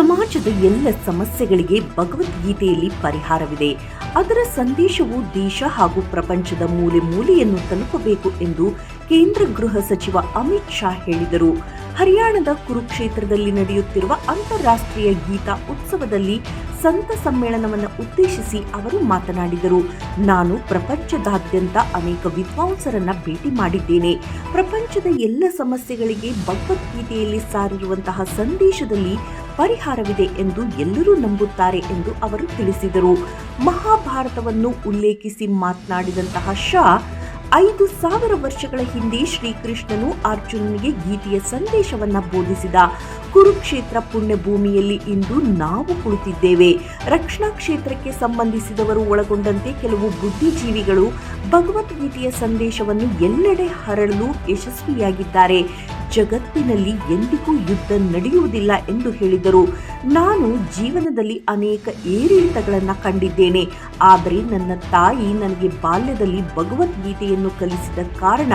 ಸಮಾಜದ ಎಲ್ಲ ಸಮಸ್ಯೆಗಳಿಗೆ ಭಗವದ್ಗೀತೆಯಲ್ಲಿ ಪರಿಹಾರವಿದೆ. ಅದರ ಸಂದೇಶವು ದೇಶ ಹಾಗೂ ಪ್ರಪಂಚದ ಮೂಲೆ ಮೂಲೆಯನ್ನು ತಲುಪಬೇಕು ಎಂದು ಕೇಂದ್ರ ಗೃಹ ಸಚಿವ ಅಮಿತ್ ಶಾ ಹೇಳಿದರು. ಹರಿಯಾಣದ ಕುರುಕ್ಷೇತ್ರದಲ್ಲಿ ನಡೆಯುತ್ತಿರುವ ಅಂತಾರಾಷ್ಟ್ರೀಯ ಗೀತಾ ಉತ್ಸವದಲ್ಲಿ ಸಂತ ಸಮ್ಮೇಳನವನ್ನು ಉದ್ದೇಶಿಸಿ ಅವರು ಮಾತನಾಡಿದರು. ನಾನು ಪ್ರಪಂಚದಾದ್ಯಂತ ಅನೇಕ ವಿದ್ವಾಂಸರನ್ನ ಭೇಟಿ ಮಾಡಿದ್ದೇನೆ. ಪ್ರಪಂಚದ ಎಲ್ಲ ಸಮಸ್ಯೆಗಳಿಗೆ ಭಗವದ್ಗೀತೆಯಲ್ಲಿ ಸಾರಿರುವಂತಹ ಸಂದೇಶದಲ್ಲಿ ಪರಿಹಾರವಿದೆ ಎಂದು ಎಲ್ಲರೂ ನಂಬುತ್ತಾರೆ ಎಂದು ಅವರು ತಿಳಿಸಿದರು. ಮಹಾಭಾರತವನ್ನು ಉಲ್ಲೇಖಿಸಿ ಮಾತನಾಡಿದಂತಹ ಶಾ, 5000 ವರ್ಷಗಳ ಹಿಂದೆ ಶ್ರೀಕೃಷ್ಣನು ಅರ್ಜುನನಿಗೆ ಗೀತೆಯ ಸಂದೇಶವನ್ನ ಬೋಧಿಸಿದ. ಕುರುಕ್ಷೇತ್ರ ಪುಣ್ಯಭೂಮಿಯಲ್ಲಿ ಇಂದು ನಾವು ಕುಳಿತಿದ್ದೇವೆ. ರಕ್ಷಣಾ ಕ್ಷೇತ್ರಕ್ಕೆ ಸಂಬಂಧಿಸಿದವರು ಒಳಗೊಂಡಂತೆ ಕೆಲವು ಬುದ್ಧಿಜೀವಿಗಳು ಭಗವದ್ಗೀತೆಯ ಸಂದೇಶವನ್ನು ಎಲ್ಲೆಡೆ ಹರಡಲು ಯಶಸ್ವಿಯಾಗಿದ್ದಾರೆ. ಜಗತ್ತಿನಲ್ಲಿ ಎಂದಿಗೂ ಯುದ್ಧ ನಡೆಯುವುದಿಲ್ಲ ಎಂದು ಹೇಳಿದರು. ನಾನು ಜೀವನದಲ್ಲಿ ಅನೇಕ ಏರಿಳಿತಗಳನ್ನು ಕಂಡಿದ್ದೇನೆ. ಆದರೆ ನನ್ನ ತಾಯಿ ನನಗೆ ಬಾಲ್ಯದಲ್ಲಿ ಭಗವದ್ಗೀತೆಯನ್ನು ಕಲಿಸಿದ ಕಾರಣ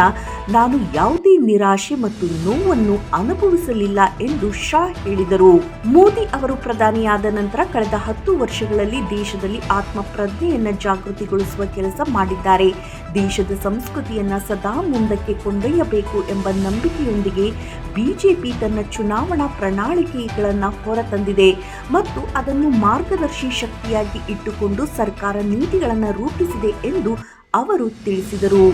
ನಾನು ಯಾವುದೇ ನಿರಾಶೆ ಮತ್ತು ನೋವನ್ನು ಅನುಭವಿಸಲಿಲ್ಲ ಎಂದು ಶಾ ಹೇಳಿದರು. ಮೋದಿ ಅವರು ಪ್ರಧಾನಿಯಾದ ನಂತರ ಕಳೆದ 10 ವರ್ಷಗಳಲ್ಲಿ ದೇಶದಲ್ಲಿ ಆತ್ಮ ಪ್ರಜ್ಞೆಯನ್ನ ಜಾಗೃತಿಗೊಳಿಸುವ ಕೆಲಸ ಮಾಡಿದ್ದಾರೆ. ದೇಶದ ಸಂಸ್ಕೃತಿಯನ್ನ ಸದಾ ಮುಂದಕ್ಕೆ ಕೊಂಡೊಯ್ಯಬೇಕು ಎಂಬ ನಂಬಿಕೆಯೊಂದಿಗೆ ಬಿಜೆಪಿ ತನ್ನ ಚುನಾವಣಾ ಪ್ರಣಾಳಿಕೆಗಳನ್ನು ಹೊರತಂದಿದೆ ಮತ್ತು ಅದನ್ನು ಮಾರ್ಗದರ್ಶಿ ಶಕ್ತಿಯಾಗಿ ಇಟ್ಟುಕೊಂಡು ಸರ್ಕಾರ ನೀತಿಗಳನ್ನು ರೂಪಿಸಿದೆ ಎಂದು ಅವರು ತಿಳಿಸಿದರು.